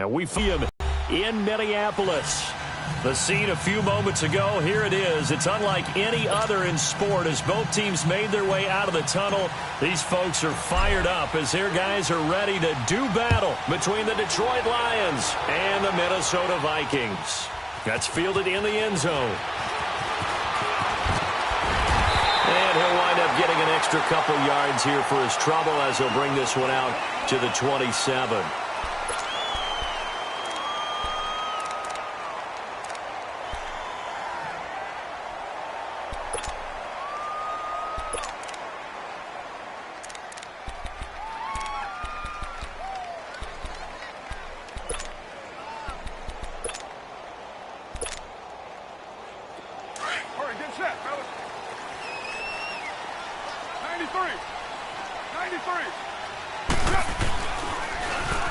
And we see him in Minneapolis. The scene a few moments ago, here it is. It's unlike any other in sport as both teams made their way out of the tunnel. These folks are fired up as their guys are ready to do battle between the Detroit Lions and the Minnesota Vikings. That's fielded in the end zone. And he'll wind up getting an extra couple yards here for his trouble as he'll bring this one out to the 27.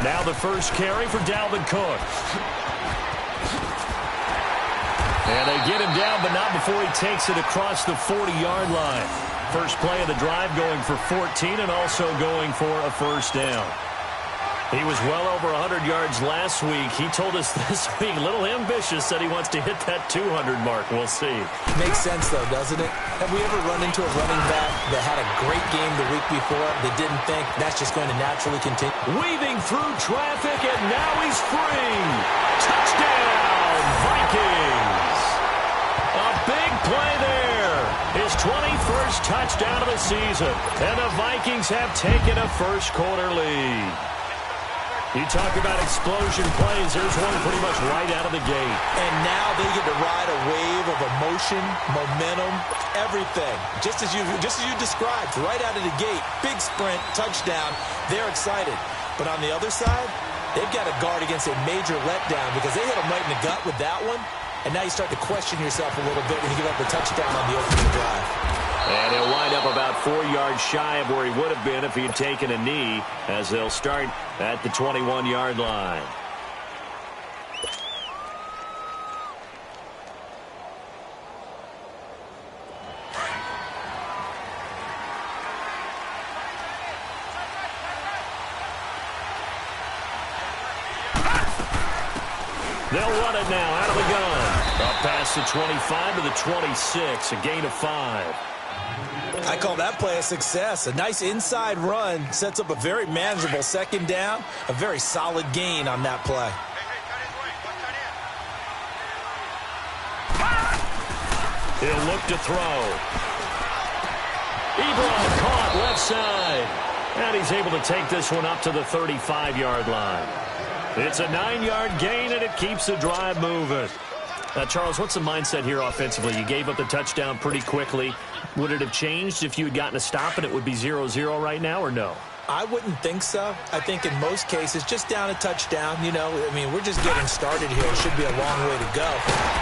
Now the first carry for Dalvin Cook. And they get him down, but not before he takes it across the 40-yard line. First play of the drive going for 14 and also going for a first down. He was well over 100 yards last week. He told us this week, a little ambitious, said he wants to hit that 200 mark. We'll see. Makes sense, though, doesn't it? Have we ever run into a running back that had a great game the week before that didn't think that's just going to naturally continue? Weaving through traffic, and now he's free. Touchdown, Vikings. A big play there. His 21st touchdown of the season. And the Vikings have taken a first-quarter lead. You talk about explosion plays. There's one pretty much right out of the gate. And now they get to ride a wave of emotion, momentum, everything. Just as you described, right out of the gate. Big sprint, touchdown. They're excited. But on the other side, they've got to guard against a major letdown because they hit them right in the gut with that one. And now you start to question yourself a little bit when you give up the touchdown on the opening drive. And he'll wind up about 4 yards shy of where he would have been if he had taken a knee as they'll start at the 21-yard line. They'll run it now out of the gun. Up past the 25 to the 26, a gain of 5. I call that play a success. A nice inside run sets up a very manageable second down. A very solid gain on that play. He'll look to throw. Ebron caught left side. And he's able to take this one up to the 35-yard line. It's a 9-yard gain, and it keeps the drive moving. Now, Charles, what's the mindset here offensively? You gave up the touchdown pretty quickly. Would it have changed if you had gotten a stop and it would be 0-0 right now, or no? I wouldn't think so. I think in most cases, just down a touchdown, you know, I mean, we're just getting started here. It should be a long way to go.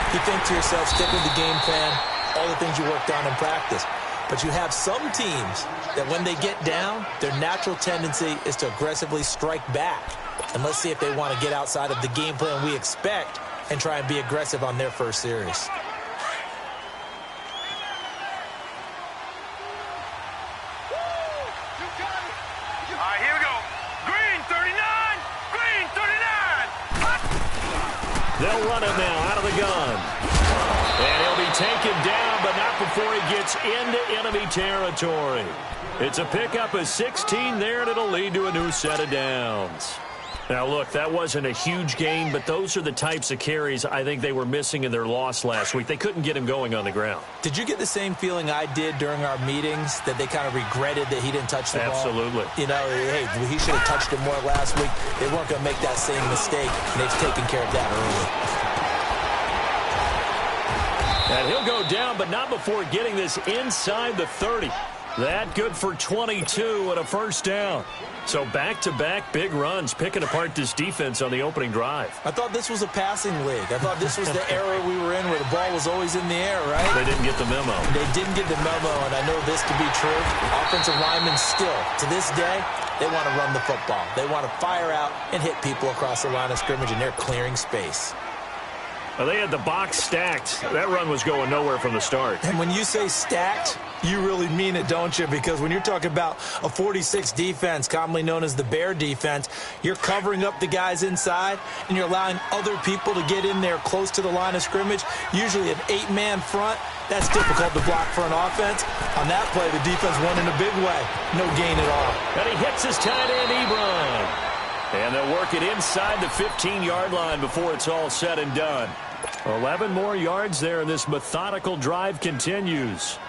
You think to yourself, stick with the game plan, all the things you worked on in practice. But you have some teams that when they get down, their natural tendency is to aggressively strike back. And let's see if they want to get outside of the game plan we expect and try and be aggressive on their first series. They'll run it now out of the gun. And he'll be taken down, but not before he gets into enemy territory. It's a pickup of 16 there, and it'll lead to a new set of downs. Now, look, that wasn't a huge gain, but those are the types of carries I think they were missing in their loss last week. They couldn't get him going on the ground. Did you get the same feeling I did during our meetings, that they kind of regretted that he didn't touch the ball? Absolutely. You know, hey, he should have touched it more last week. They weren't going to make that same mistake, and they've taken care of that early. And he'll go down, but not before getting this inside the 30. That good for 22 and a first down. So back-to-back big runs, picking apart this defense on the opening drive. I thought this was a passing league. I thought this was the era we were in where the ball was always in the air, right? They didn't get the memo. They didn't get the memo, and I know this to be true. Offensive linemen still, to this day, they want to run the football. They want to fire out and hit people across the line of scrimmage, and they're clearing space. Well, they had the box stacked. That run was going nowhere from the start. And when you say stacked, you really mean it, don't you? Because when you're talking about a 46 defense, commonly known as the Bear defense, you're covering up the guys inside, and you're allowing other people to get in there close to the line of scrimmage, usually an 8-man front. That's difficult to block for an offense. On that play, the defense won in a big way. No gain at all. And he hits his tight end, Ebron. And they'll work it inside the 15-yard line before it's all said and done. 11 more yards there, and this methodical drive continues.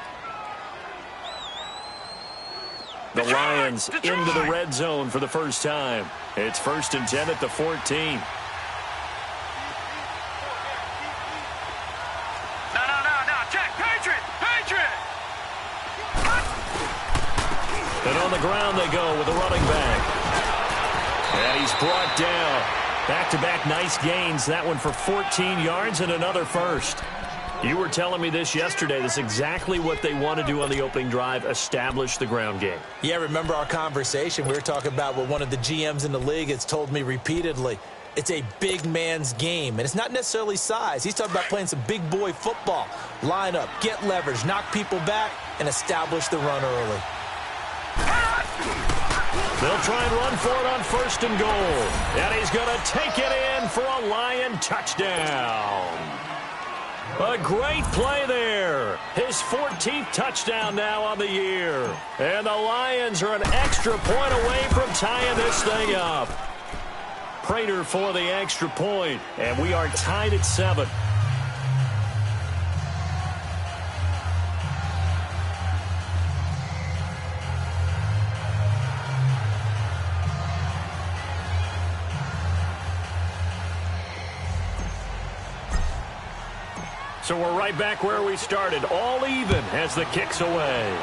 The Lions into the red zone for the first time. It's 1st and 10 at the 14. No. Check. Patriot. And on the ground they go with the running back. And he's brought down. Back-to-back nice gains. That one for 14 yards and another first. You were telling me this yesterday. This is exactly what they want to do on the opening drive, establish the ground game. Yeah, remember our conversation? We were talking about what one of the GMs in the league has told me repeatedly. It's a big man's game, and it's not necessarily size. He's talking about playing some big boy football. Line up, get leverage, knock people back, and establish the run early. They'll try and run for it on 1st and goal. And he's going to take it in for a Lion touchdown. A great play there. His 14th touchdown now on the year. And the Lions are an extra point away from tying this thing up. Prater for the extra point. And we are tied at 7. So we're right back where we started, all even as the kick's away.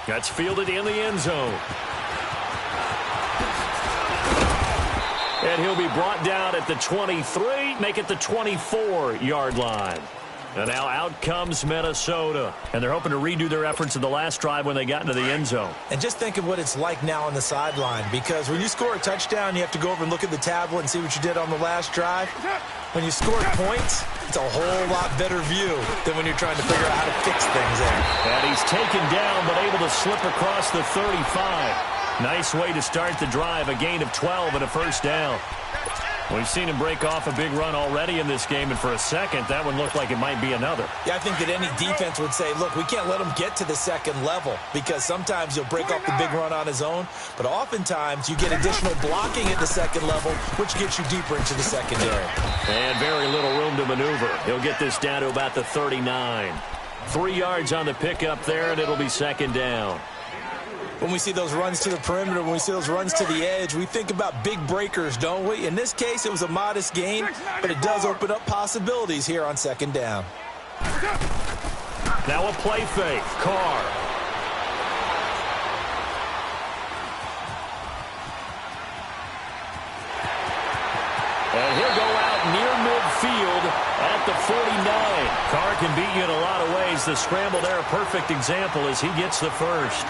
That's fielded in the end zone. And he'll be brought down at the 23, make it the 24-yard line. And now out comes Minnesota. And they're hoping to redo their efforts in the last drive when they got into the end zone. And just think of what it's like now on the sideline, because when you score a touchdown, you have to go over and look at the tablet and see what you did on the last drive. When you score points, it's a whole lot better view than when you're trying to figure out how to fix things there. And he's taken down but able to slip across the 35. Nice way to start the drive, a gain of 12 and a first down. We've seen him break off a big run already in this game, and for a second, that one looked like it might be another. Yeah, I think that any defense would say, look, we can't let him get to the second level, because sometimes he'll break off the big run on his own, but oftentimes you get additional blocking at the second level, which gets you deeper into the secondary. And very little room to maneuver. He'll get this down to about the 39. 3 yards on the pickup there, and it'll be second down. When we see those runs to the perimeter, when we see those runs to the edge, we think about big breakers, don't we? In this case, it was a modest gain, but it does open up possibilities here on second down. Now a play fake. Carr. And he'll go out near midfield at the 49. Carr can beat you in a lot of ways. The scramble there, a perfect example as he gets the first.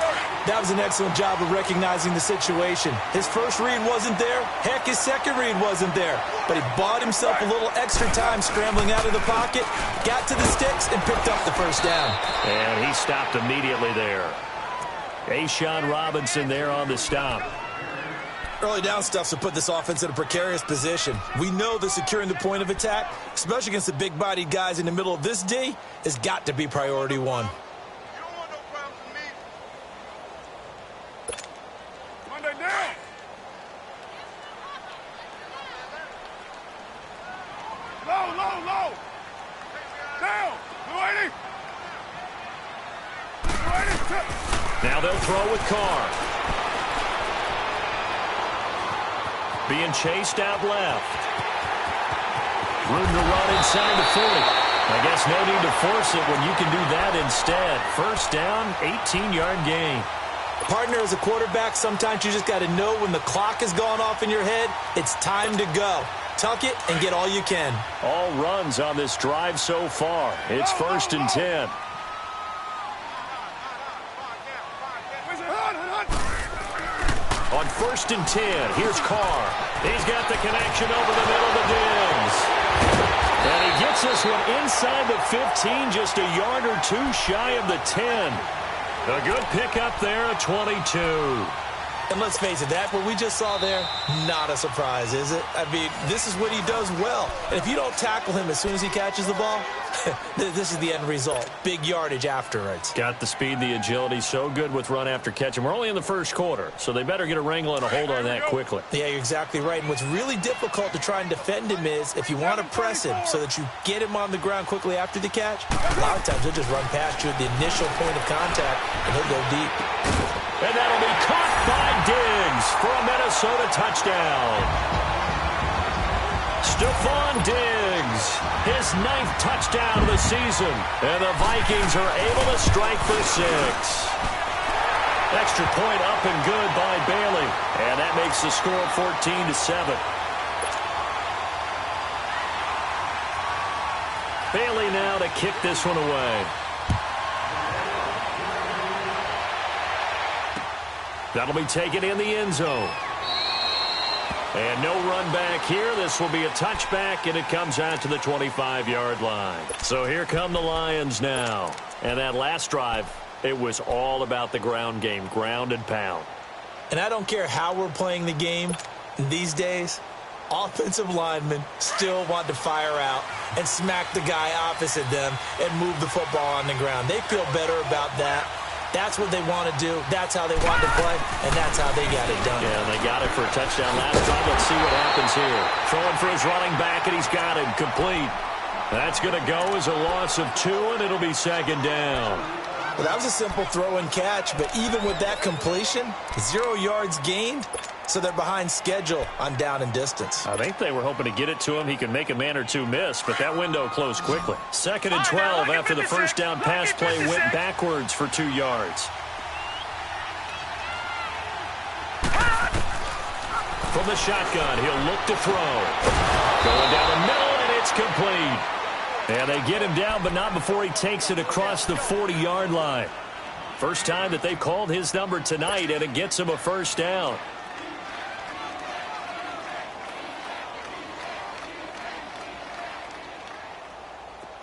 That was an excellent job of recognizing the situation. His first read wasn't there. Heck, his second read wasn't there. But he bought himself a little extra time scrambling out of the pocket, got to the sticks, and picked up the first down. And he stopped immediately there. A'Shawn Robinson there on the stop. Early down stuffs will put this offense in a precarious position. We know that securing the point of attack, especially against the big-bodied guys in the middle of this D, has got to be priority one. Now they'll throw with Carr. Being chased out left. Room to run inside the 40. I guess no need to force it when you can do that instead. First down, 18-yard gain. Partner, as a quarterback, sometimes you just got to know when the clock has gone off in your head, it's time to go. Tuck it and get all you can. All runs on this drive so far. It's 1st and 10. On 1st and 10. Here's Carr. He's got the connection over the middle to Diggs. And he gets this one inside the 15, just a yard or two shy of the 10. A good pickup there at 22. And let's face it, that what we just saw there, not a surprise, is it? I mean, this is what he does well. And if you don't tackle him as soon as he catches the ball, this is the end result. Big yardage afterwards. Got the speed, the agility, so good with run after catch. And we're only in the first quarter, so they better get a wrangle and a hold on that quickly. Yeah, you're exactly right. And what's really difficult to try and defend him is if you want to press him so that you get him on the ground quickly after the catch, a lot of times he'll just run past you at the initial point of contact, and he'll go deep. And that'll be caught by Diggs for a Minnesota touchdown. Stephon Diggs, his 9th touchdown of the season. And the Vikings are able to strike for 6. Extra point up and good by Bailey. And that makes the score 14-7. Bailey now to kick this one away. That'll be taken in the end zone. And no run back here. This will be a touchback, and it comes out to the 25-yard line. So here come the Lions now. And that last drive, it was all about the ground game, ground and pound. And I don't care how we're playing the game these days, offensive linemen still want to fire out and smack the guy opposite them and move the football on the ground. They feel better about that. That's what they want to do. That's how they want to play, and that's how they got it done. Yeah, they got it for a touchdown last time. Let's see what happens here. Throwing for his running back, and he's got it complete. That's going to go as a loss of 2, and it'll be 2nd down. Well, that was a simple throw and catch, but even with that completion, 0 yards gained, so they're behind schedule on down and distance. I think they were hoping to get it to him. He could make a man or two miss, but that window closed quickly. 2nd and 12 after the first down pass play went backwards for 2 yards. From the shotgun, he'll look to throw. Going down the middle, and it's complete. And they get him down, but not before he takes it across the 40-yard line. First time that they've called his number tonight, and it gets him a first down.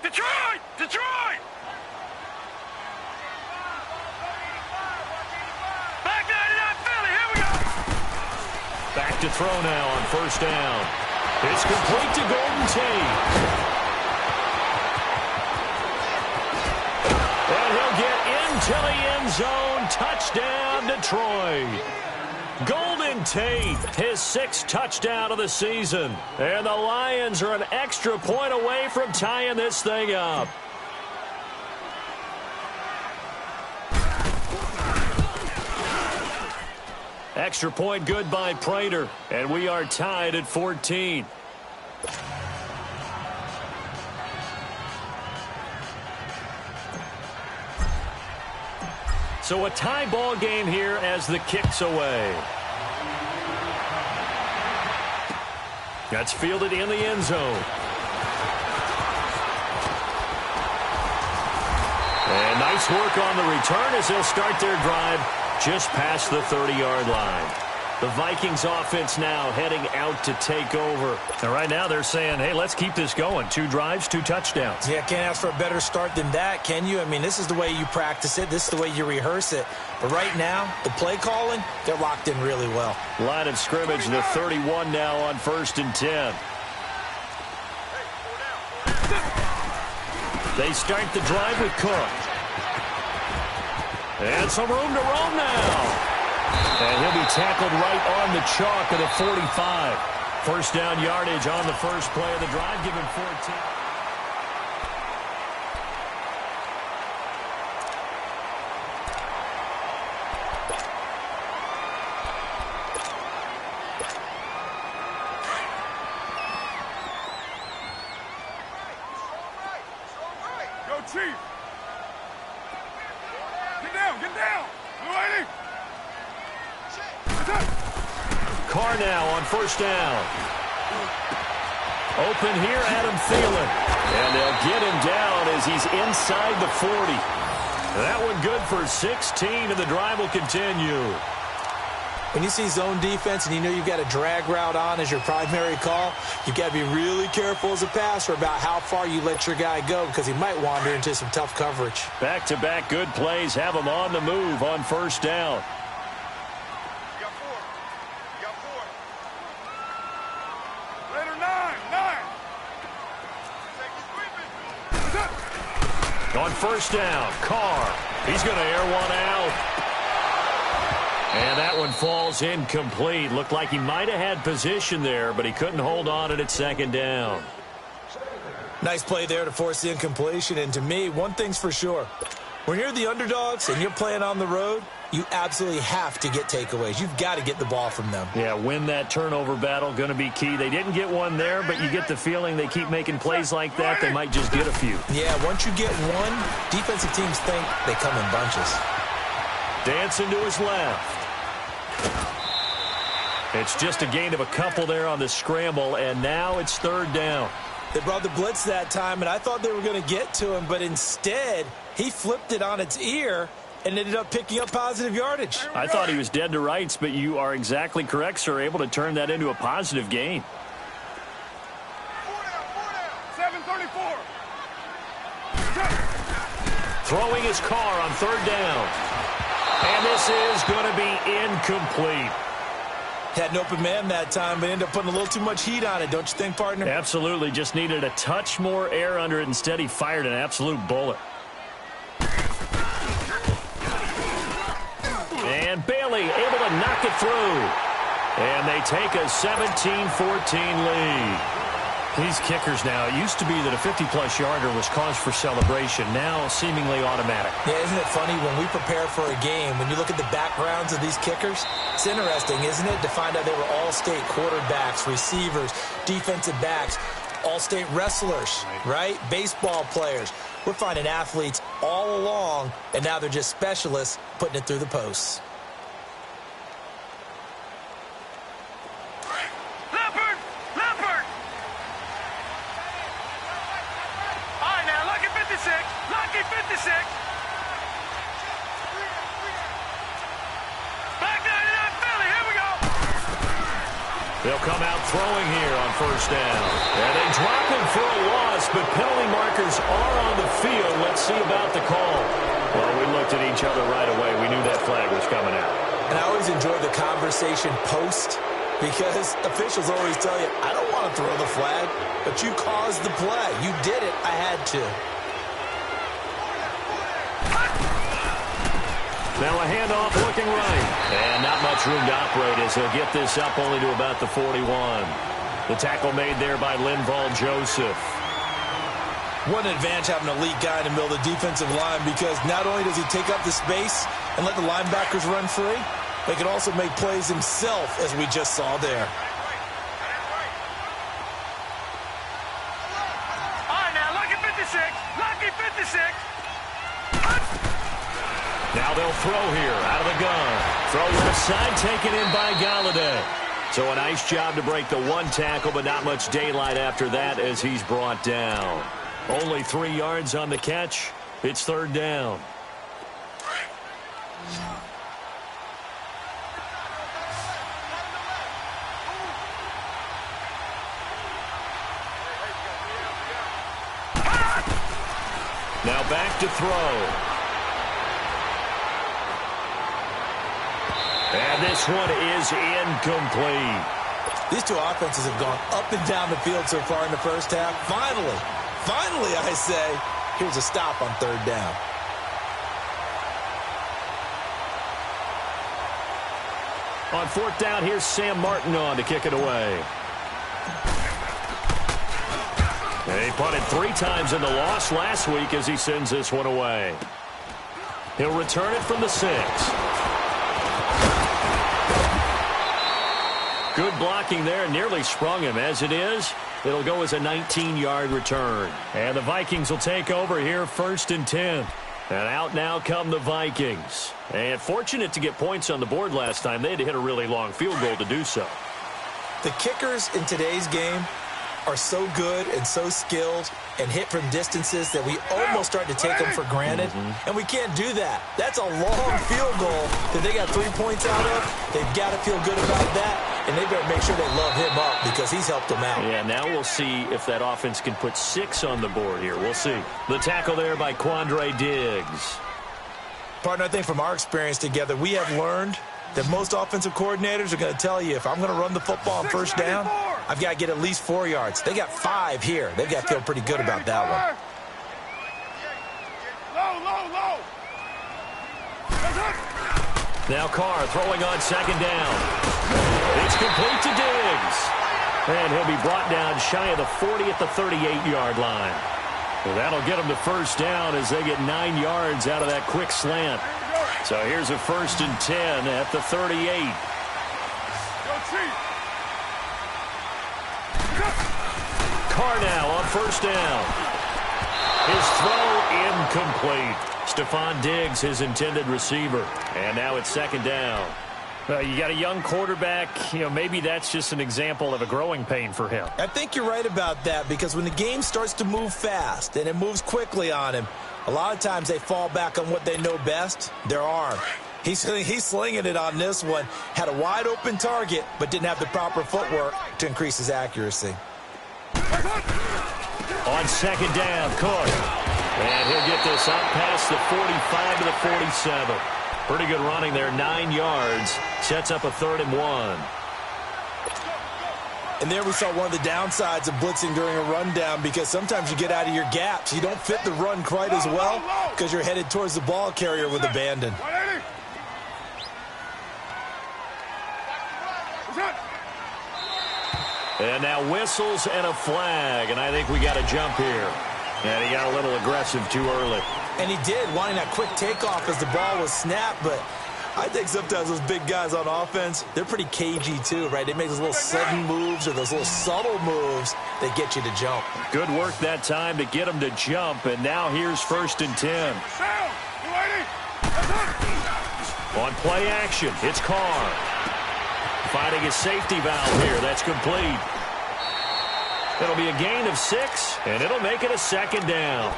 Detroit! Detroit! Back 99 Philly, here we go! Back to throw now on first down. It's complete to Golden Tate. And he'll get into the end zone. Touchdown, Detroit. Golden Tate, his 6th touchdown of the season. And the Lions are an extra point away from tying this thing up. Extra point good by Prater. And we are tied at 14. So a tie ball game here as the kick's away. That's fielded in the end zone. And nice work on the return as they'll start their drive just past the 30-yard line. The Vikings offense now heading out to take over. And right now they're saying, hey, let's keep this going. 2 drives, 2 touchdowns. Yeah, can't ask for a better start than that, can you? I mean, this is the way you practice it. This is the way you rehearse it. But right now, the play calling, they're locked in really well. Line of scrimmage, the 31 now on 1st and 10. They start the drive with Cook. And some room to roam now. And he'll be tackled right on the chalk of the 45. First down yardage on the first play of the drive. Give him 14. Go, Chief! Get down, get down! Blue 80! Carr now on first down. Open here, Adam Thielen. And they'll get him down as he's inside the 40. That one good for 16, and the drive will continue. When you see zone defense and you know you've got a drag route on as your primary call, you've got to be really careful as a passer about how far you let your guy go because he might wander into some tough coverage. Back-to-back good plays have him on the move on first down. You got four. You got four. Later, nine. On first down, Carr. He's going to air one out. And that one falls incomplete. Looked like he might have had position there, but he couldn't hold on at second down. Nice play there to force the incompletion. And to me, one thing's for sure. When you're the underdogs and you're playing on the road, you absolutely have to get takeaways. You've got to get the ball from them. Yeah, win that turnover battle, going to be key. They didn't get one there, but you get the feeling they keep making plays like that, they might just get a few. Yeah, once you get one, defensive teams think they come in bunches. Dancing to his left. It's just a gain of a couple there on the scramble, and now it's third down. They brought the blitz that time, and I thought they were going to get to him, but instead, he flipped it on its ear and ended up picking up positive yardage. I thought he was dead to rights, but you are exactly correct, sir, able to turn that into a positive gain. 7:34. Throwing his car on third down. And this is going to be incomplete. Had an open man that time, but ended up putting a little too much heat on it, don't you think, partner? Absolutely. Just needed a touch more air under it. Instead, he fired an absolute bullet. And Bailey able to knock it through. And they take a 17-14 lead. These kickers now, it used to be that a 50-plus yarder was cause for celebration. Now seemingly automatic. Yeah, isn't it funny when we prepare for a game, when you look at the backgrounds of these kickers, it's interesting, isn't it, to find out they were all-state quarterbacks, receivers, defensive backs, all-state wrestlers, right? Baseball players. We're finding athletes all along, and now they're just specialists putting it through the posts. Lucky 56. Back 99 Philly. Here we go. They'll come out throwing here on first down. And they drop him for a loss, but penalty markers are on the field. Let's see about the call. Well, we looked at each other right away. We knew that flag was coming out. And I always enjoy the conversation post because officials always tell you, I don't want to throw the flag, but you caused the play. You did it. I had to. Now a handoff looking right. And not much room to operate as he'll get this up only to about the 41. The tackle made there by Linval Joseph. What an advantage having an elite guy in the middle of the defensive line because not only does he take up the space and let the linebackers run free, but he can also make plays himself as we just saw there. All right, now, lucky 56. Lucky 56. Now they'll throw here out of the gun. Throw left side taken in by Galladay. So a nice job to break the one tackle, but not much daylight after that as he's brought down. Only 3 yards on the catch. It's third down. Now back to throw. And this one is incomplete. These two offenses have gone up and down the field so far in the first half. Finally, I say, here's a stop on third down. On fourth down, here's Sam Martin on to kick it away. And he punted 3 times in the loss last week as he sends this one away. He'll return it from the 6. Good blocking there, nearly sprung him. As it is, it'll go as a 19-yard return. And the Vikings will take over here, 1st and 10. And out now come the Vikings. And fortunate to get points on the board last time. They had to hit a really long field goal to do so. The kickers in today's game are so good and so skilled and hit from distances that we almost start to take them for granted, and we can't do that. That's a long field goal that they got 3 points out of. They've got to feel good about that, and they better make sure they love him up because he's helped them out. Yeah, now we'll see if that offense can put 6 on the board here. We'll see. The tackle there by Quandre Diggs. Partner, I think from our experience together, we have learned that most offensive coordinators are going to tell you, if I'm going to run the football on first down, I've got to get at least 4 yards. They got 5 here. They've got to feel pretty good about that one. Low. Now Carr throwing on second down. It's complete to Diggs. And he'll be brought down shy of the 40 at the 38-yard line. Well, that'll get them to first down as they get 9 yards out of that quick slant. So here's a 1st and 10 at the 38. Carr now on first down. His throw incomplete. Stephon Diggs, his intended receiver. And now it's second down. Well, you got a young quarterback. Maybe that's just an example of a growing pain for him. I think you're right about that because when the game starts to move fast and it moves quickly on him, a lot of times they fall back on what they know best, their arm. He's slinging it on this one. Had a wide open target, but didn't have the proper footwork to increase his accuracy. On second down, Cook. And he'll get this up past the 45 to the 47. Pretty good running there, 9 yards. Sets up a 3rd and 1. And there we saw one of the downsides of blitzing during a rundown because sometimes you get out of your gaps. You don't fit the run quite as well because you're headed towards the ball carrier with abandon. And now whistles and a flag, and I think we got a jump here. And he got a little aggressive too early. And he did, wanting that quick takeoff as the ball was snapped, but I think sometimes those big guys on offense, they're pretty cagey too, right? They make those little sudden moves or those little subtle moves that get you to jump. Good work that time to get him to jump, and now here's 1st and 10. On play action, it's Carr. Finding his safety valve here. That's complete. It'll be a gain of 6, and it'll make it a 2nd down.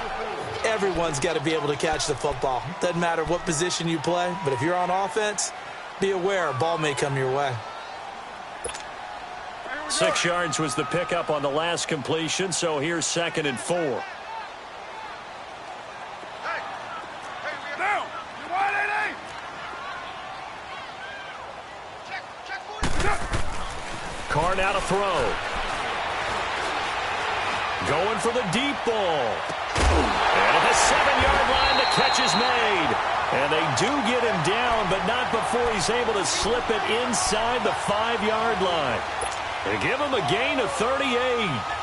Everyone's got to be able to catch the football. Doesn't matter what position you play, but if you're on offense, be aware a ball may come your way. 6 yards was the pickup on the last completion, so here's 2nd and 4. Carr now to throw. Going for the deep ball. And at the 7-yard line, the catch is made. And they do get him down, but not before he's able to slip it inside the 5-yard line. They give him a gain of 38.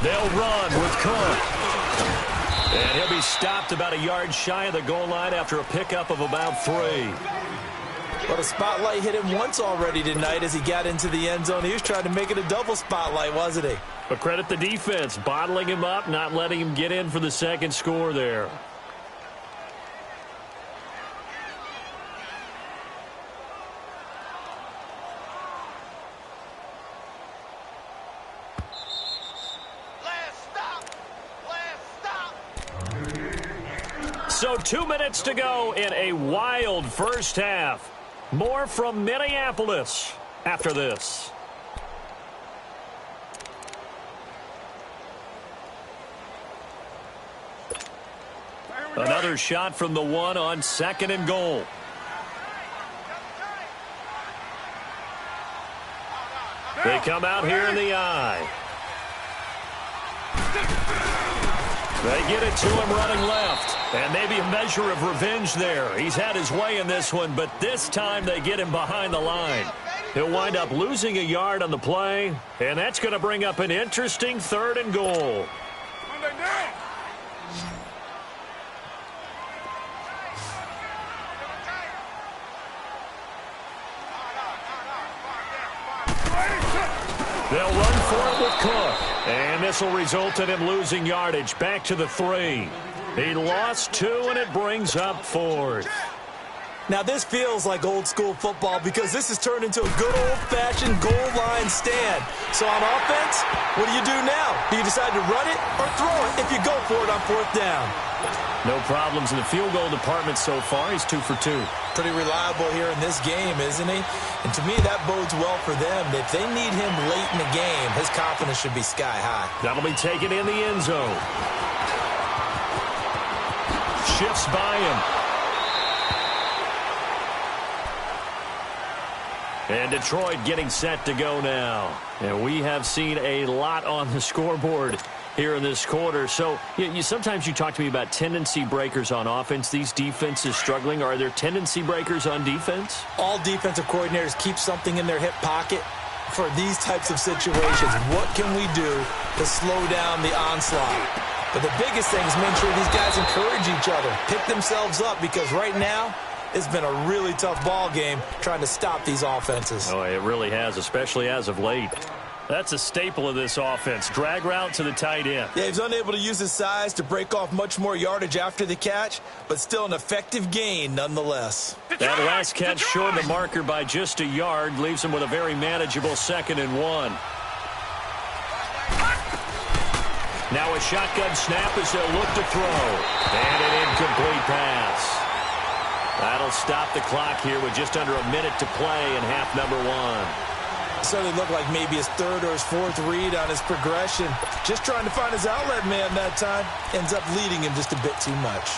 They'll run with Cook. And he'll be stopped about a yard shy of the goal line after a pickup of about 3. But a spotlight hit him once already tonight as he got into the end zone. He was trying to make it a double spotlight, wasn't he? But credit the defense, bottling him up, not letting him get in for the 2nd score there. So 2 minutes to go in a wild first half. More from Minneapolis after this. Another shot from the 1 on 2nd and goal. They come out here in the eye. They get it to him running left. And maybe a measure of revenge there. He's had his way in this one, but this time they get him behind the line. He'll wind up losing a yard on the play, and that's going to bring up an interesting 3rd and goal. They'll run for it with Cook. And this will result in him losing yardage. Back to the 3. He lost 2, and it brings up 4th. Now, this feels like old-school football because this has turned into a good old-fashioned goal line stand. So on offense, what do you do now? Do you decide to run it or throw it if you go for it on 4th down? No problems in the field goal department so far. He's 2 for 2. Pretty reliable here in this game, isn't he? And to me, that bodes well for them. If they need him late in the game, his confidence should be sky high. That'll be taken in the end zone. Shifts by him. And Detroit getting set to go now. And we have seen a lot on the scoreboard here in this quarter. So sometimes you talk to me about tendency breakers on offense. These defenses struggling. Are there tendency breakers on defense? All defensive coordinators keep something in their hip pocket for these types of situations. What can we do to slow down the onslaught? But the biggest thing is make sure these guys encourage each other, pick themselves up, because right now it's been a really tough ball game trying to stop these offenses. Oh, it really has, especially as of late. That's a staple of this offense. Drag route to the tight end. Yeah, he's unable to use his size to break off much more yardage after the catch, but still an effective gain nonetheless. That last catch short the marker by just a yard, leaves him with a very manageable 2nd and 1. Now a shotgun snap as they'll look to throw. And an incomplete pass. That'll stop the clock here with just under a minute to play in half number 1. So they look like maybe his 3rd or his 4th read on his progression. Just trying to find his outlet man that time. Ends up leading him just a bit too much.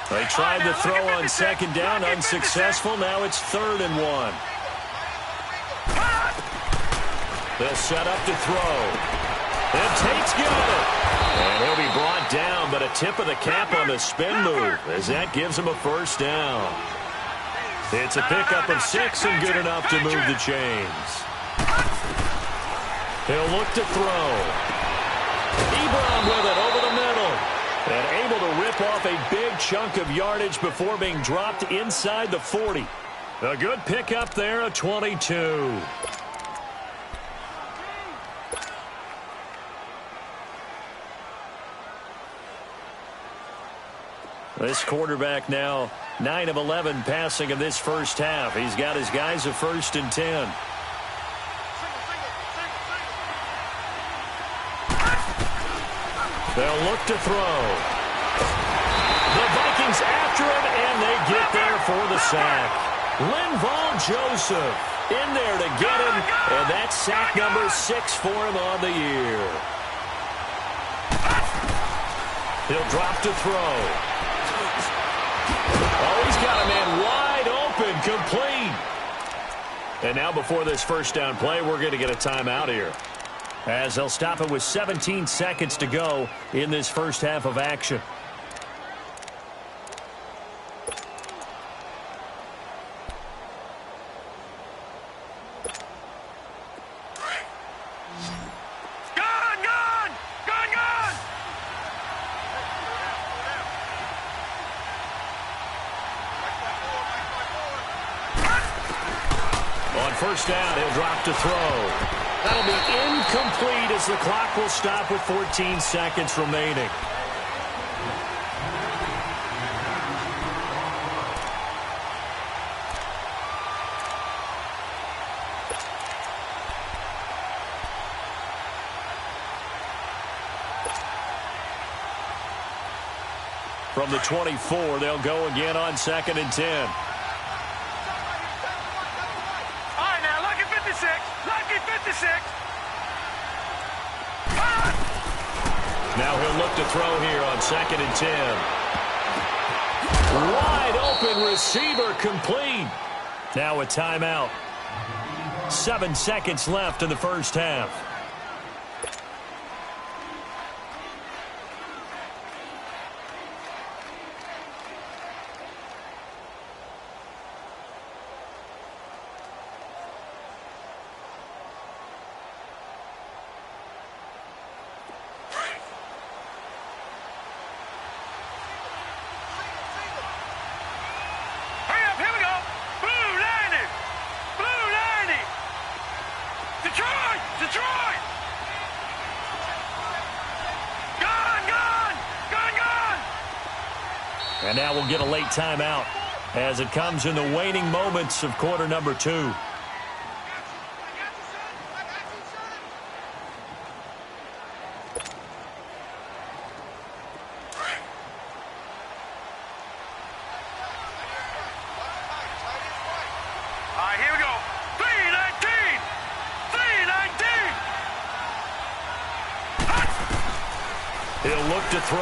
They tried to throw on 2nd down, unsuccessful. Now it's 3rd and 1. They'll set up to throw. And Tate's got it. And he'll be brought down, but a tip of the cap on the spin move as that gives him a 1st down. It's a pickup of 6 and good enough to move the chains. He'll look to throw. Ebron with it over the middle. And able to rip off a big chunk of yardage before being dropped inside the 40. A good pickup there, a 22. This quarterback now 9 of 11 passing in this first half. He's got his guys a 1st and 10. They'll look to throw. The Vikings after him, and they get there for the sack. Linval Joseph in there to get him, and that's sack number 6 for him on the year. He'll drop to throw. Oh, he's got a man wide open, complete. And now before this 1st down play, we're going to get a timeout here, as they'll stop it with 17 seconds to go in this first half of action. On 1st down, he'll drop to throw. That'll be incomplete as the clock will stop with 14 seconds remaining. From the 24, they'll go again on 2nd and 10. Now he'll look to throw here on 2nd and 10. Wide open receiver, complete. Now a timeout. 7 seconds left in the first half. now we'll get a late timeout as it comes in the waning moments of quarter number 2. Here we go. 319! 319! He'll look to throw.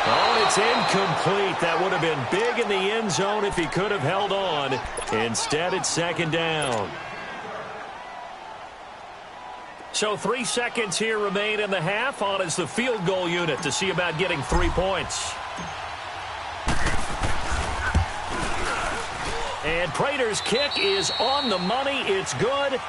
Oh, it's incomplete. That would have been big in the end zone if he could have held on. Instead, it's second down. So 3 seconds here remain in the half. On is the field goal unit to see about getting 3 points. And Prater's kick is on the money. It's good.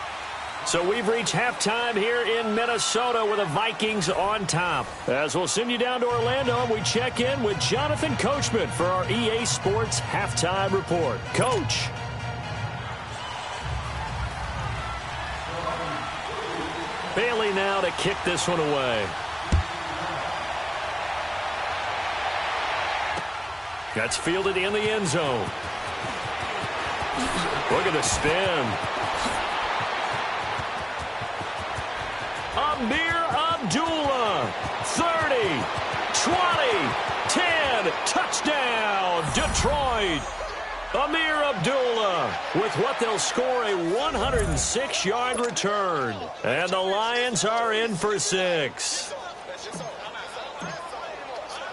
So we've reached halftime here in Minnesota with the Vikings on top. As we'll send you down to Orlando, and we check in with Jonathan Coachman for our EA Sports Halftime Report. Coach. Bailey now to kick this one away. That's fielded in the end zone. Look at the spin. Amir Abdullah, 30, 20, 10, touchdown, Detroit. Amir Abdullah with what they'll score a 106-yard return. And the Lions are in for 6.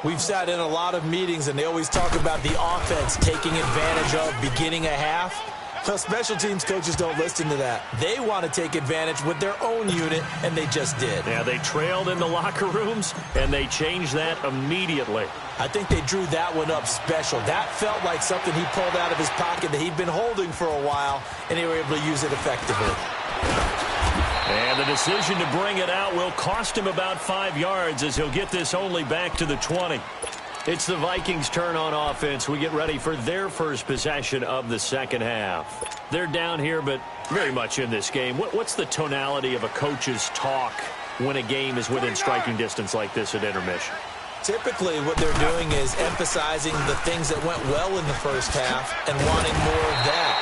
We've sat in a lot of meetings, and they always talk about the offense taking advantage of beginning a half. Well, special teams coaches don't listen to that. They want to take advantage with their own unit, and they just did. Yeah, they trailed in the locker rooms, and they changed that immediately. I think they drew that one up special. That felt like something he pulled out of his pocket that he'd been holding for a while, and they were able to use it effectively. And the decision to bring it out will cost him about 5 yards as he'll get this only back to the 20. It's the Vikings' turn on offense. We get ready for their first possession of the second half. They're down here, but very much in this game. What's the tonality of a coach's talk when a game is within striking distance like this at intermission? Typically, what they're doing is emphasizing the things that went well in the first half and wanting more of that.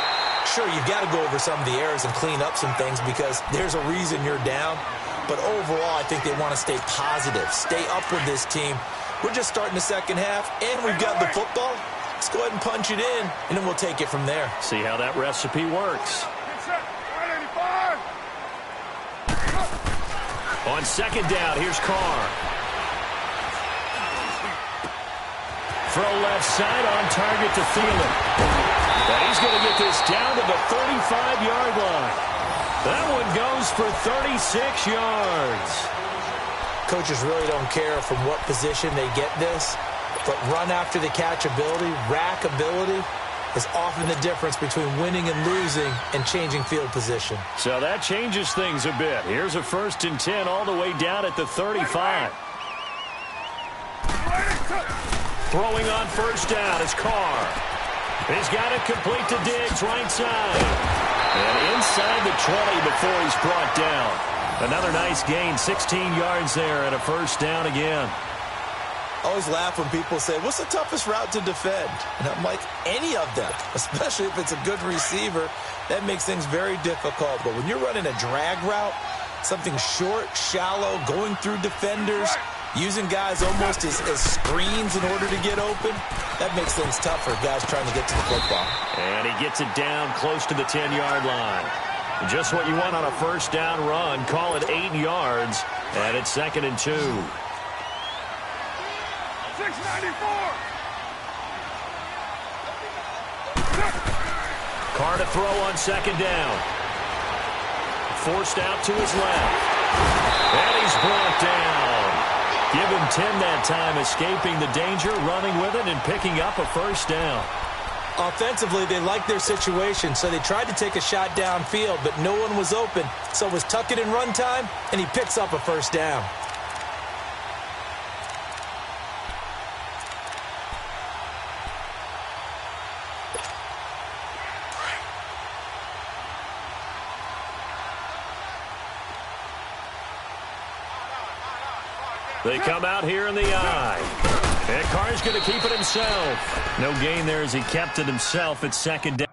Sure, you've got to go over some of the errors and clean up some things because there's a reason you're down. But overall, I think they want to stay positive, stay up with this team. We're just starting the second half, and we've got the football. Let's go ahead and punch it in, and then we'll take it from there. See how that recipe works. On second down, here's Carr. Throw left side on target to Thielen. And he's going to get this down to the 35-yard line. That one goes for 36 yards. Coaches really don't care from what position they get this, but run after the catch ability, rack ability, is often the difference between winning and losing and changing field position. So that changes things a bit. Here's a 1st and 10 all the way down at the 35. Throwing on first down is Carr. He's got it complete to Diggs, right side. And inside the 20 before he's brought down. Another nice gain, 16 yards there and a first down again. I always laugh when people say, what's the toughest route to defend? And I'm like, any of them, especially if it's a good receiver. That makes things very difficult. But when you're running a drag route, something short, shallow, going through defenders, using guys almost as screens in order to get open, that makes things tough for guys trying to get to the football. And he gets it down close to the 10-yard line. Just what you want on a first down run. Call it 8 yards, and it's 2nd and 2. 694. Carr to throw on second down. Forced out to his left. And he's brought down. Give him 10 that time, escaping the danger, running with it, and picking up a first down. Offensively, they liked their situation, so they tried to take a shot downfield, but no one was open. So it was tuck it in run time, and he picks up a first down. They come out here in the eye. And Carr's going to keep it himself. No gain there as he kept it himself at second down.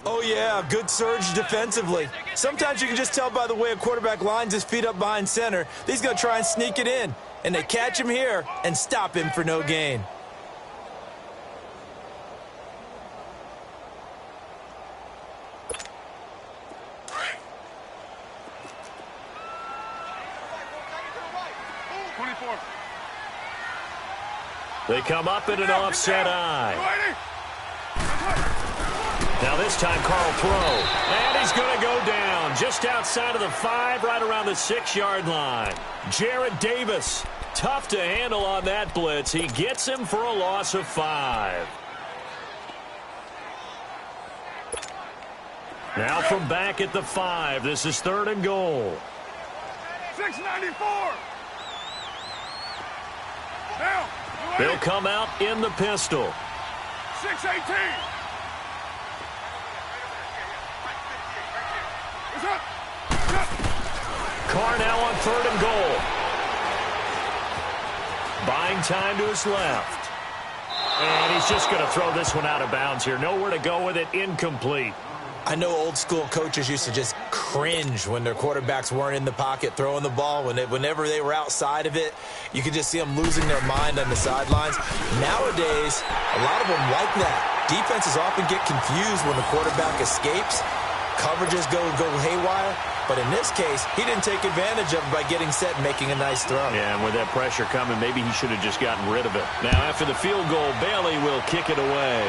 Oh, yeah, good surge defensively. Sometimes you can just tell by the way a quarterback lines his feet up behind center that he's going to try and sneak it in. And they catch him here and stop him for no gain. They come up in an offset eye. Now this time Carl throw. And he's going to go down just outside of the 5, right around the 6-yard line. Jared Davis, tough to handle on that blitz. He gets him for a loss of 5. Now from back at the 5, this is 3rd and goal. 694. Now. They'll come out in the pistol. 618. Carr now on 3rd and goal. Buying time to his left. And he's just going to throw this one out of bounds here. Nowhere to go with it. Incomplete. I know old school coaches used to just cringe when their quarterbacks weren't in the pocket throwing the ball. Whenever they were outside of it, you could just see them losing their mind on the sidelines. Nowadays, a lot of them like that. Defenses often get confused when the quarterback escapes. Coverages go haywire. But in this case, he didn't take advantage of it by getting set and making a nice throw. Yeah, and with that pressure coming, maybe he should have just gotten rid of it. Now, after the field goal, Bailey will kick it away.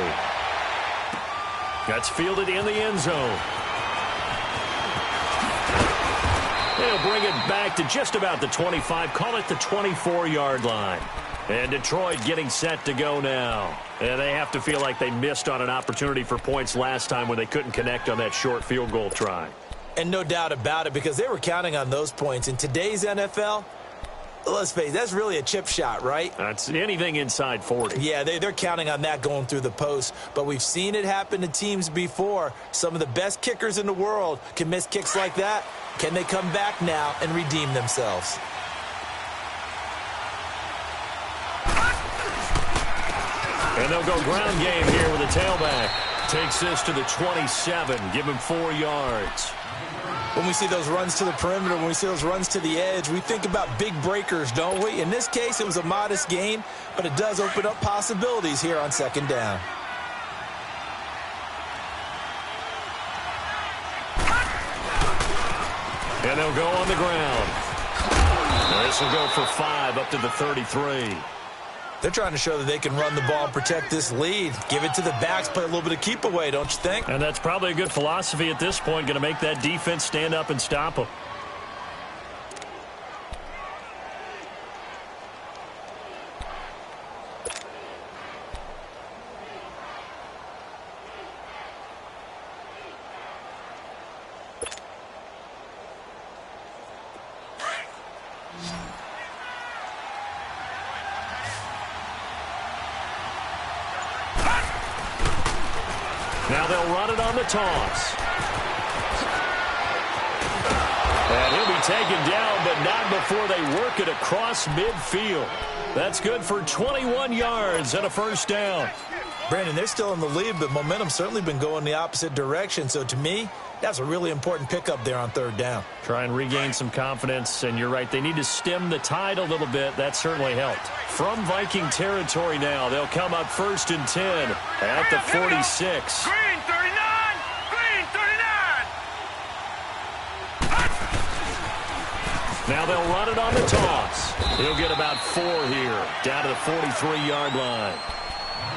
That's fielded in the end zone. They'll bring it back to just about the 25, call it the 24-yard line. And Detroit getting set to go now. And they have to feel like they missed on an opportunity for points last time when they couldn't connect on that short field goal try. And no doubt about it, because they were counting on those points. In today's NFL, let's face it, that's really a chip shot, right? That's anything inside 40. Yeah, they're counting on that going through the post. But we've seen it happen to teams before. Some of the best kickers in the world can miss kicks like that, Can they come back now and redeem themselves? And they'll go ground game here with a tailback. Takes this to the 27. Give him 4 yards. When we see those runs to the perimeter, when we see those runs to the edge, we think about big breakers, don't we? In this case, it was a modest gain, but it does open up possibilities here on second down. And they'll go on the ground. This will go for 5 up to the 33. They're trying to show that they can run the ball and protect this lead. Give it to the backs, play a little bit of keep away, don't you think? And that's probably a good philosophy at this point, going to make that defense stand up and stop them. Now they'll run it on the toss. And he'll be taken down, but not before they work it across midfield. That's good for 21 yards and a first down. Brandon, they're still in the lead, but momentum's certainly been going the opposite direction. So to me, that's a really important pickup there on third down. Try and regain some confidence, and you're right. They need to stem the tide a little bit. That certainly helped. From Viking territory now, they'll come up 1st and 10 at the 46. Green 39! Green 39! Now they'll run it on the toss. He'll get about 4 here, down to the 43-yard line.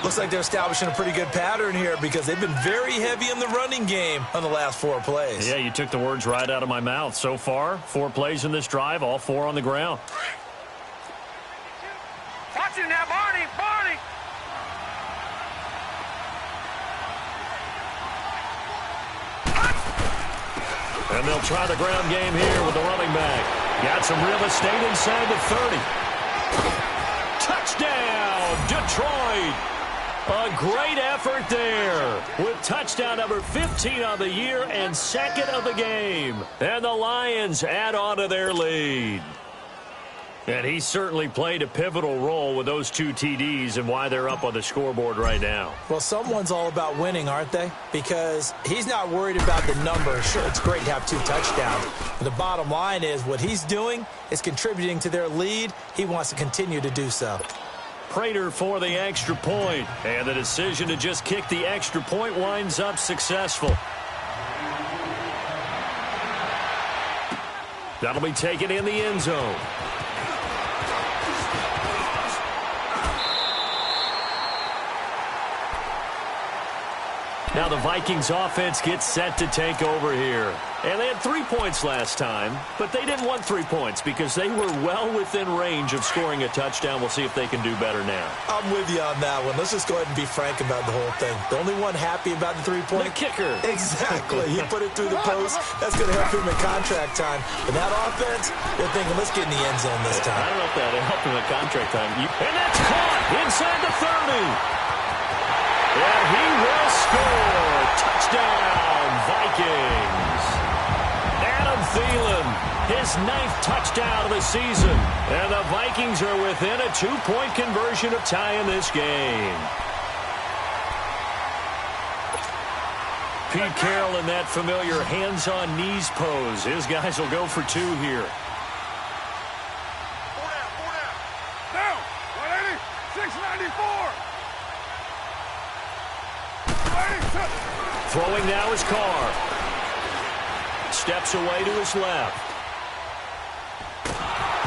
Looks like they're establishing a pretty good pattern here because they've been very heavy in the running game on the last 4 plays. Yeah, you took the words right out of my mouth. So far, 4 plays in this drive, all 4 on the ground. Watch it now, Barney! Barney! And they'll try the ground game here with the running back. Got some real estate inside the 30. Touchdown, Detroit! A great effort there with touchdown number 15 on the year and 2nd of the game. And the Lions add on to their lead. And he certainly played a pivotal role with those 2 TDs and why they're up on the scoreboard right now. Well, someone's all about winning, aren't they? Because he's not worried about the number. Sure, it's great to have 2 touchdowns. But the bottom line is what he's doing is contributing to their lead. He wants to continue to do so. Prater for the extra point. And the decision to just kick the extra point winds up successful. That'll be taken in the end zone. Now the Vikings offense gets set to take over here. And they had 3 points last time, but they didn't want 3 points because they were well within range of scoring a touchdown. We'll see if they can do better now. I'm with you on that one. Let's just go ahead and be frank about the whole thing. The only one happy about the 3-point? The kicker. Exactly. He put it through the post. That's going to help him in contract time. But that offense, they're thinking, let's get in the end zone this time. I don't know if that helped him in contract time. And that's caught inside the 30. And he will score. Touchdown, Vikings. Adam Thielen, his 9th touchdown of the season. And the Vikings are within a 2-point conversion of tying this game. Pete Carroll in that familiar hands-on knees pose. His guys will go for 2 here. Down! 180! 694! Throwing now is Carr. Steps away to his left.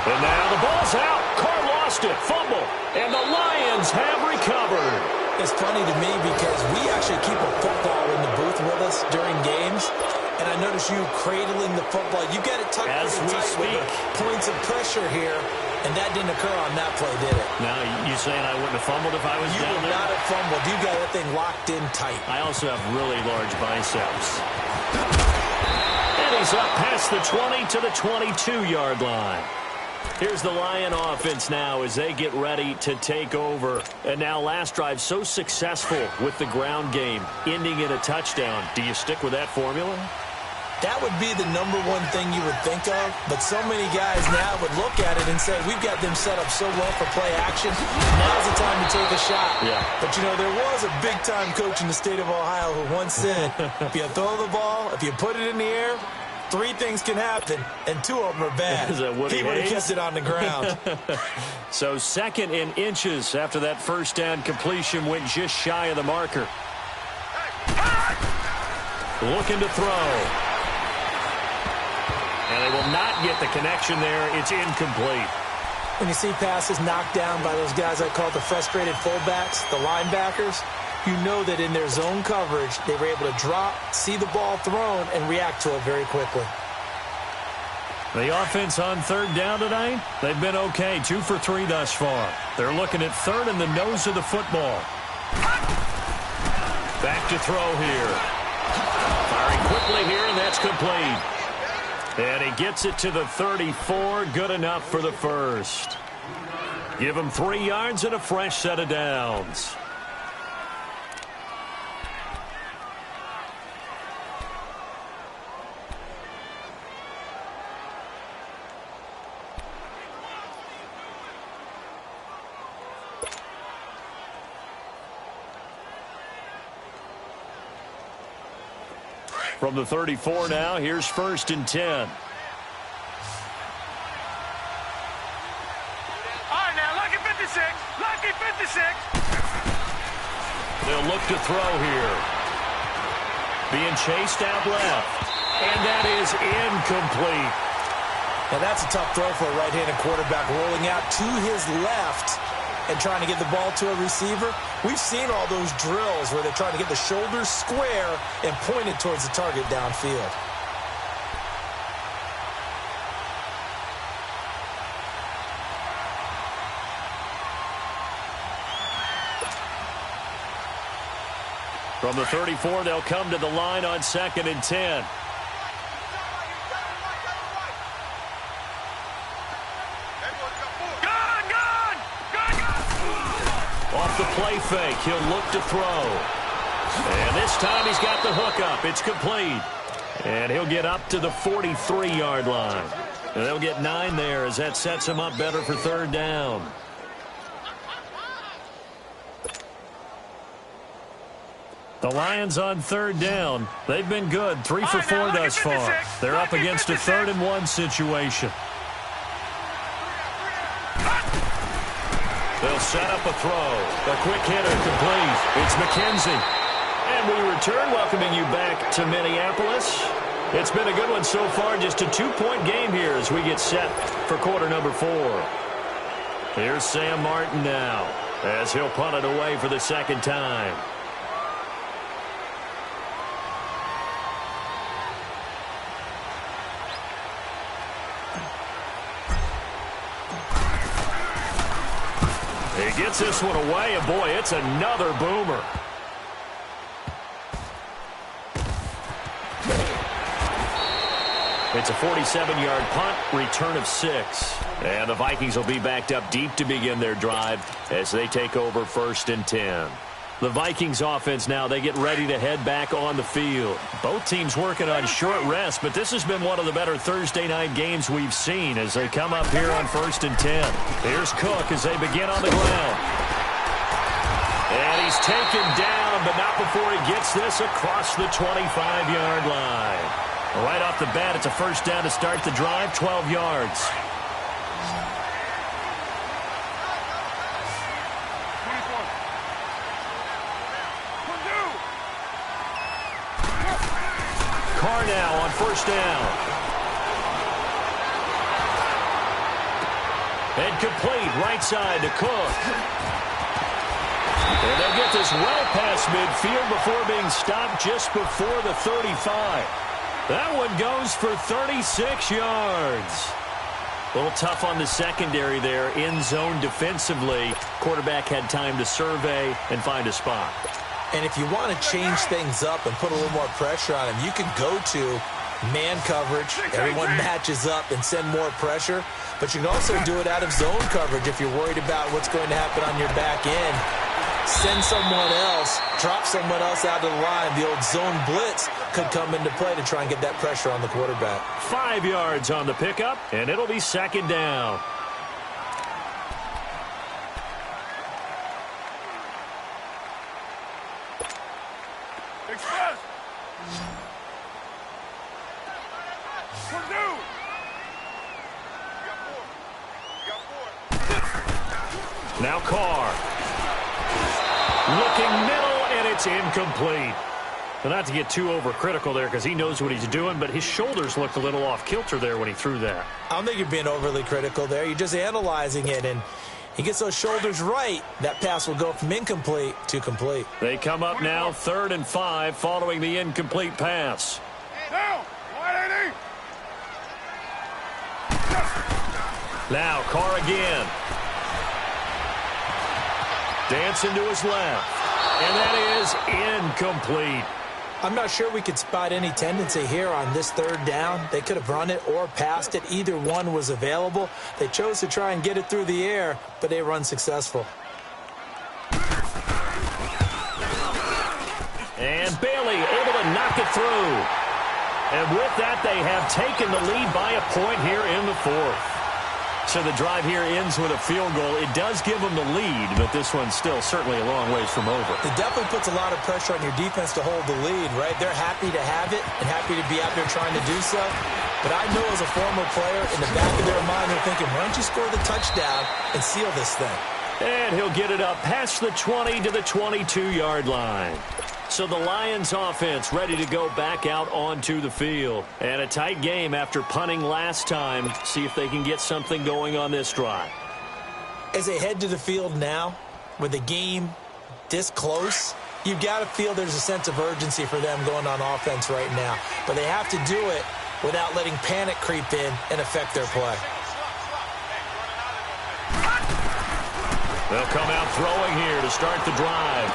And now the ball's out. Carr lost it. Fumble. And the Lions have recovered. It's funny to me because we actually keep a football in the booth with us during games. And I notice you cradling the football. You get it tucked as we tight speak. With the points of pressure here. And that didn't occur on that play, did it? Now, you saying I wouldn't have fumbled if I was You down would there? not have fumbled. You got that thing locked in tight. I also have really large biceps. And he's up past the 20 to the 22-yard line. Here's the Lion offense now as they get ready to take over. And now last drive so successful with the ground game, ending in a touchdown. Do you stick with that formula? That would be the number one thing you would think of, but so many guys now would look at it and say, we've got them set up so well for play action, now's the time to take a shot. Yeah. But, you know, there was a big-time coach in the state of Ohio who once said, if you throw the ball, if you put it in the air, 3 things can happen, and 2 of them are bad. Is that Woody he would have Hayes? kept it on the ground. So 2nd in inches after that first down completion went just shy of the marker. Looking to throw. And they will not get the connection there. It's incomplete. When you see passes knocked down by those guys I call the frustrated fullbacks, the linebackers, you know that in their zone coverage, they were able to drop, see the ball thrown, and react to it very quickly. The offense on 3rd down tonight, they've been okay. 2 for 3 thus far. They're looking at 3rd in the nose of the football. Back to throw here. Firing quickly here, and that's complete. And he gets it to the 34. Good enough for the first. Give him 3 yards and a fresh set of downs. From the 34 now, here's 1st and 10. All right, now, lucky 56. Lucky 56. They'll look to throw here. Being chased out left. And that is incomplete. Now, that's a tough throw for a right-handed quarterback, rolling out to his left and trying to get the ball to a receiver. We've seen all those drills where they're trying to get the shoulders square and point it towards the target downfield. From the 34, they'll come to the line on 2nd and 10. Off the play fake, he'll look to throw. And this time he's got the hook up. It's complete. And he'll get up to the 43-yard line. And they'll get 9 there as that sets him up better for 3rd down. The Lions on 3rd down. They've been good. 3 for 4 thus far. They're up against a 3rd and 1 situation. They'll set up a throw. A quick hitter complete. It's McKenzie. And we return, welcoming you back to Minneapolis. It's been a good one so far. Just a 2-point game here as we get set for quarter number 4. Here's Sam Martin now as he'll punt it away for the 2nd time. He gets this one away, and boy, it's another boomer. It's a 47-yard punt, return of 6. And the Vikings will be backed up deep to begin their drive as they take over 1st and 10. The Vikings offense now, they get ready to head back on the field. Both teams working on short rest, but this has been one of the better Thursday night games we've seen as they come up here on 1st and 10. Here's Cook as they begin on the ground. And he's taken down, but not before he gets this across the 25-yard line. Right off the bat, it's a 1st down to start the drive, 12 yards. Carr now on 1st down. And complete, right side to Cook. And they'll get this well past midfield before being stopped just before the 35. That one goes for 36 yards. A little tough on the secondary there, in zone defensively. Quarterback had time to survey and find a spot. And if you want to change things up and put a little more pressure on him, you can go to man coverage. Everyone matches up and send more pressure. But you can also do it out of zone coverage if you're worried about what's going to happen on your back end. send someone else, drop someone else out of the line. The old zone blitz could come into play to try and get that pressure on the quarterback. 5 yards on the pickup, and it'll be second down. Express. Purdue. Now Carr. Looking middle, and it's incomplete. Well, not to get too overcritical there because he knows what he's doing, but his shoulders looked a little off kilter there when he threw that. I don't think you're being overly critical there. You're just analyzing it, and he gets those shoulders right. That pass will go from incomplete to complete. They come up now 3rd and 5 following the incomplete pass. Down. 180. Now Carr again. Dancing to his left. And that is incomplete. I'm not sure we could spot any tendency here on this 3rd down. They could have run it or passed it. Either one was available. They chose to try and get it through the air, but they were unsuccessful. And Bailey able to knock it through. And with that, they have taken the lead by a point here in the 4th. So the drive here ends with a field goal. It does give them the lead, but this one's still certainly a long ways from over. It definitely puts a lot of pressure on your defense to hold the lead, right? They're happy to have it and happy to be out there trying to do so. But I know as a former player, in the back of their mind, they're thinking, why don't you score the touchdown and seal this thing? And he'll get it up past the 20 to the 22-yard line. So the Lions offense ready to go back out onto the field. And a tight game after punting last time. See if they can get something going on this drive. As they head to the field now, with the game this close, you've got to feel there's a sense of urgency for them going on offense right now. But they have to do it without letting panic creep in and affect their play. They'll come out throwing here to start the drive.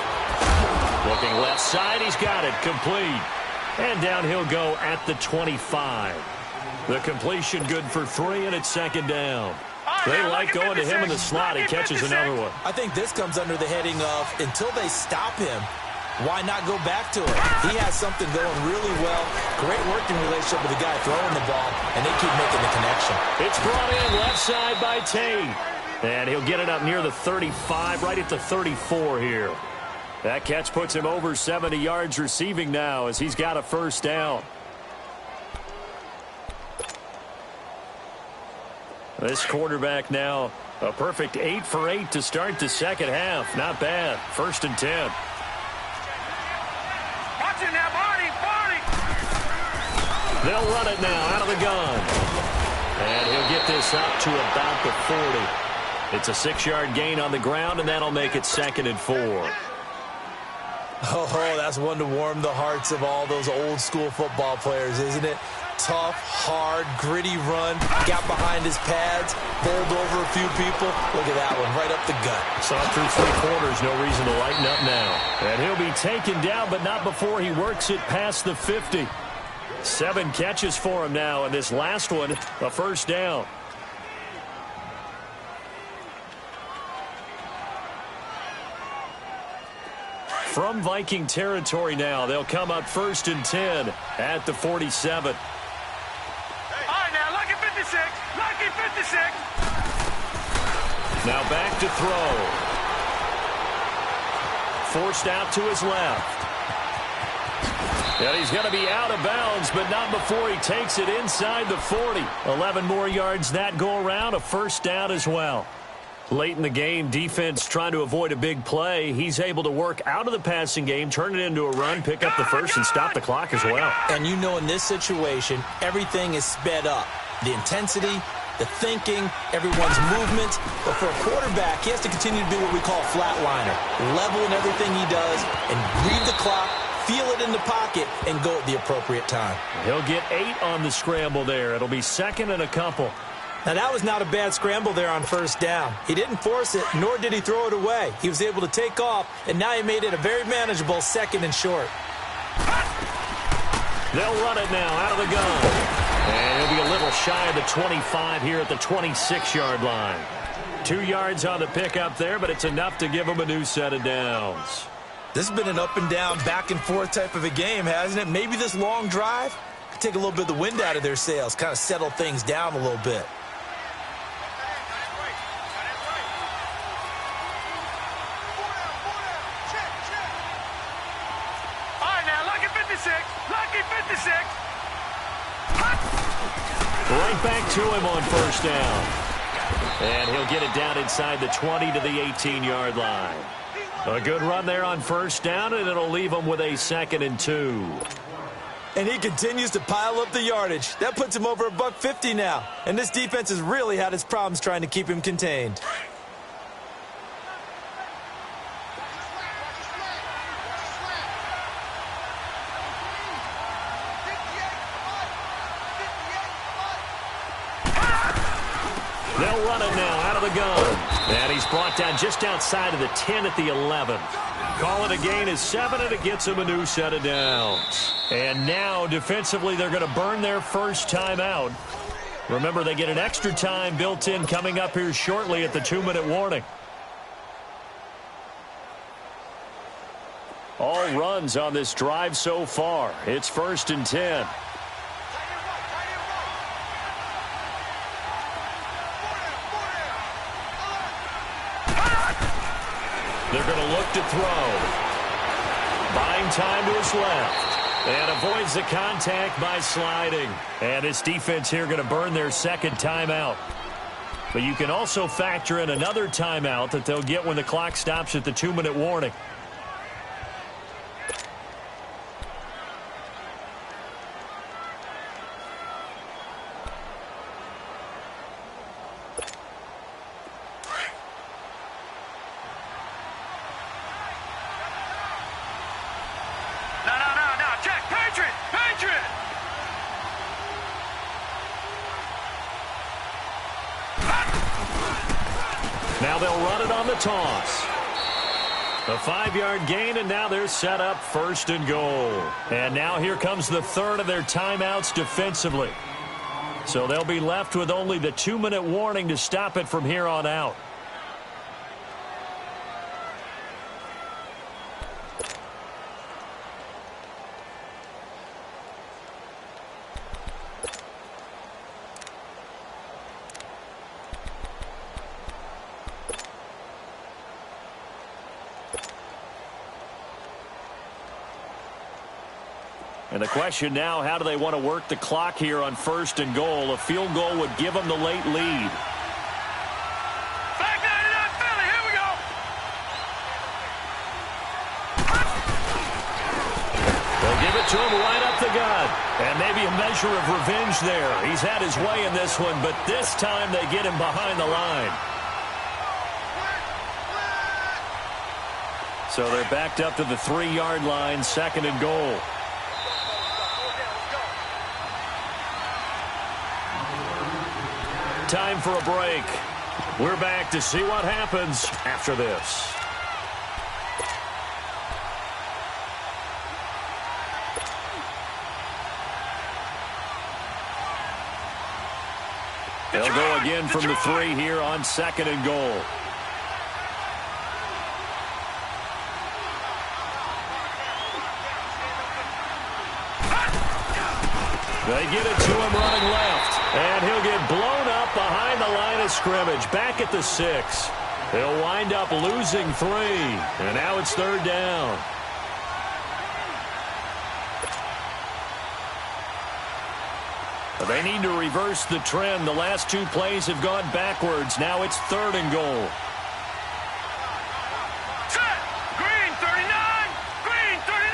Looking left side, he's got it, complete. And down he'll go at the 25. The completion good for 3, and it's second down. They like going to him in the slot. He catches another one. I think this comes under the heading of, until they stop him, why not go back to it? He has something going really well. Great working relationship with the guy throwing the ball, and they keep making the connection. It's brought in left side by Tate. And he'll get it up near the 35, right at the 34 here. That catch puts him over 70 yards receiving now as he's got a first down. This quarterback now a perfect 8 for 8 to start the second half. Not bad. 1st and 10. Watch it now, Barney. They'll run it now out of the gun. And he'll get this up to about the 40. It's a 6-yard gain on the ground, and that'll make it 2nd and 4. Oh, that's one to warm the hearts of all those old school football players, isn't it? Tough, hard, gritty run, got behind his pads, bowled over a few people. Look at that one, right up the gut. Saw it through 3 quarters, no reason to lighten up now. And he'll be taken down, but not before he works it past the 50. 7 catches for him now, and this last one, a first down. From Viking territory now, they'll come up 1st and 10 at the 47. All right, now, lucky 56. Lucky 56. Now back to throw. Forced out to his left. And he's going to be out of bounds, but not before he takes it inside the 40. 11 more yards that go around, a first down as well. Late in the game, defense trying to avoid a big play. He's able to work out of the passing game, turn it into a run, pick up the first, and stop the clock as well. And you know in this situation, everything is sped up. The intensity, the thinking, everyone's movement. But for a quarterback, he has to continue to be what we call a flatliner. Level in everything he does and read the clock, feel it in the pocket, and go at the appropriate time. He'll get 8 on the scramble there. It'll be 2nd and a couple. Now, that was not a bad scramble there on first down. He didn't force it, nor did he throw it away. He was able to take off, and now he made it a very manageable 2nd and short. They'll run it now out of the gun. And he'll be a little shy of the 25 here at the 26-yard line. 2 yards on the pickup there, but it's enough to give them a new set of downs. This has been an up-and-down, back-and-forth type of a game, hasn't it? Maybe this long drive could take a little bit of the wind out of their sails, kind of settle things down a little bit. Right back to him on first down. And he'll get it down inside the 20 to the 18-yard line. A good run there on first down, and it'll leave him with a 2nd and 2. And he continues to pile up the yardage. That puts him over $150 now. And this defense has really had its problems trying to keep him contained. They'll run it now out of the gun. And he's brought down just outside of the 10 at the 11. Call it a gain of 7, and it gets him a new set of downs. And now, defensively, they're going to burn their first time out. Remember, they get an extra time built in coming up here shortly at the 2-minute warning. All runs on this drive so far. It's 1st and 10. They're going to look to throw. Buying time to his left. And avoids the contact by sliding. And this defense here going to burn their 2nd timeout. But you can also factor in another timeout that they'll get when the clock stops at the 2-minute warning. Now they'll run it on the toss. A 5-yard gain, and now they're set up 1st and goal. And now here comes the 3rd of their timeouts defensively. So they'll be left with only the 2-minute warning to stop it from here on out. And the question now, how do they want to work the clock here on 1st and goal? A field goal would give them the late lead. Back 99 Philly, here we go. They'll give it to him right up the gut. And maybe a measure of revenge there. He's had his way in this one, but this time they get him behind the line. So they're backed up to the 3-yard line, 2nd and goal. Time for a break. We're back to see what happens after this. They'll go again from the 3 here on 2nd and goal. They get it to him running left. And he'll get blown up behind the line of scrimmage. Back at the 6. He'll wind up losing 3. And now it's 3rd down. They need to reverse the trend. The last 2 plays have gone backwards. Now it's 3rd and goal. Set. Green 39. Green 39.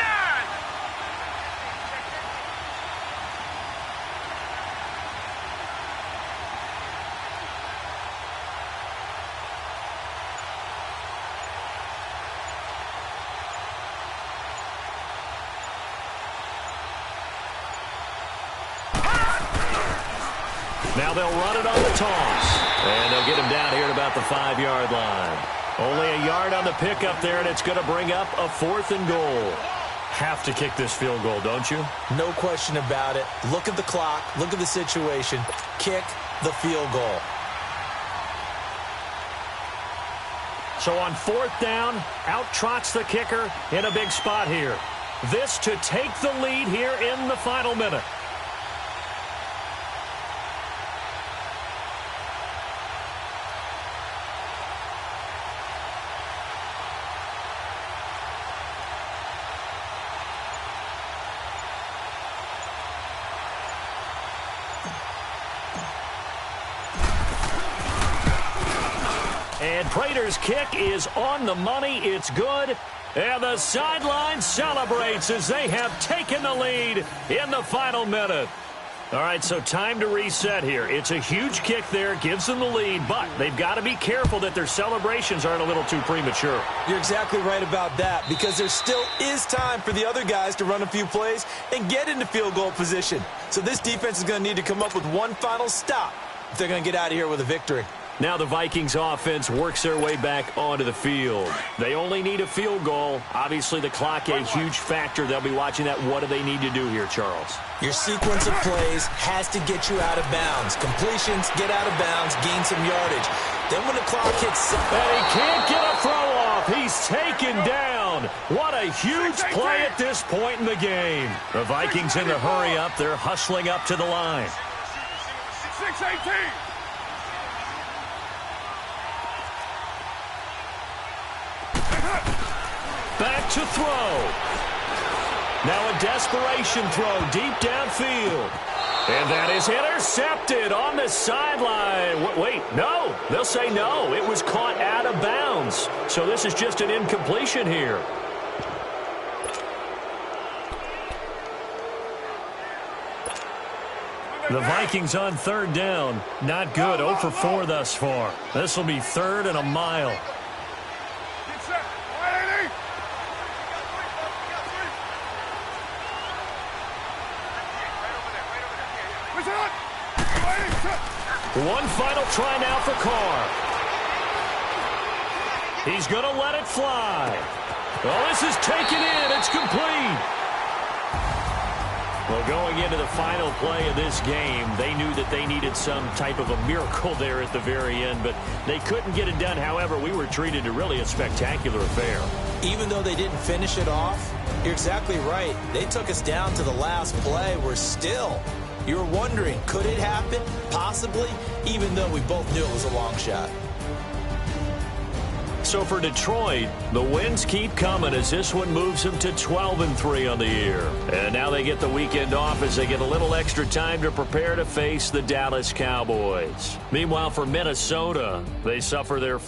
Now they'll run it on the toss. And they'll get him down here at about the 5-yard line. Only a yard on the pickup there, and it's going to bring up a 4th and goal. Have to kick this field goal, don't you? No question about it. Look at the clock. Look at the situation. Kick the field goal. So on fourth down, out trots the kicker in a big spot here. This to take the lead here in the final minute. And Prater's kick is on the money. It's good. And the sideline celebrates as they have taken the lead in the final minute. All right, so time to reset here. It's a huge kick there, gives them the lead, but they've got to be careful that their celebrations aren't a little too premature. You're exactly right about that, because there still is time for the other guys to run a few plays and get into field goal position. So this defense is going to need to come up with one final stop if they're going to get out of here with a victory. Now the Vikings offense works their way back onto the field. They only need a field goal. Obviously the clock a huge factor. They'll be watching that. What do they need to do here, Charles? Your sequence of plays has to get you out of bounds. Completions, get out of bounds, gain some yardage. Then when the clock hits... And he can't get a throw off. He's taken down. What a huge play at this point in the game. The Vikings in the hurry up. They're hustling up to the line. 6-18. Back to throw. Now a desperation throw deep downfield. And that is intercepted on the sideline. Wait, no. They'll say no. It was caught out of bounds. So this is just an incompletion here. The Vikings on third down. Not good. 0 for 4 thus far. This will be third and a mile. One final try now for Carr. He's going to let it fly. Oh, this is taken in. It's complete. Well, going into the final play of this game, they knew that they needed some type of a miracle there at the very end, but they couldn't get it done. However, we were treated to really a spectacular affair. Even though they didn't finish it off, you're exactly right. They took us down to the last play. We're still... You were wondering, could it happen? Possibly, even though we both knew it was a long shot. So for Detroit, the wins keep coming as this one moves them to 12-3 on the year. And now they get the weekend off as they get a little extra time to prepare to face the Dallas Cowboys. Meanwhile, for Minnesota, they suffer their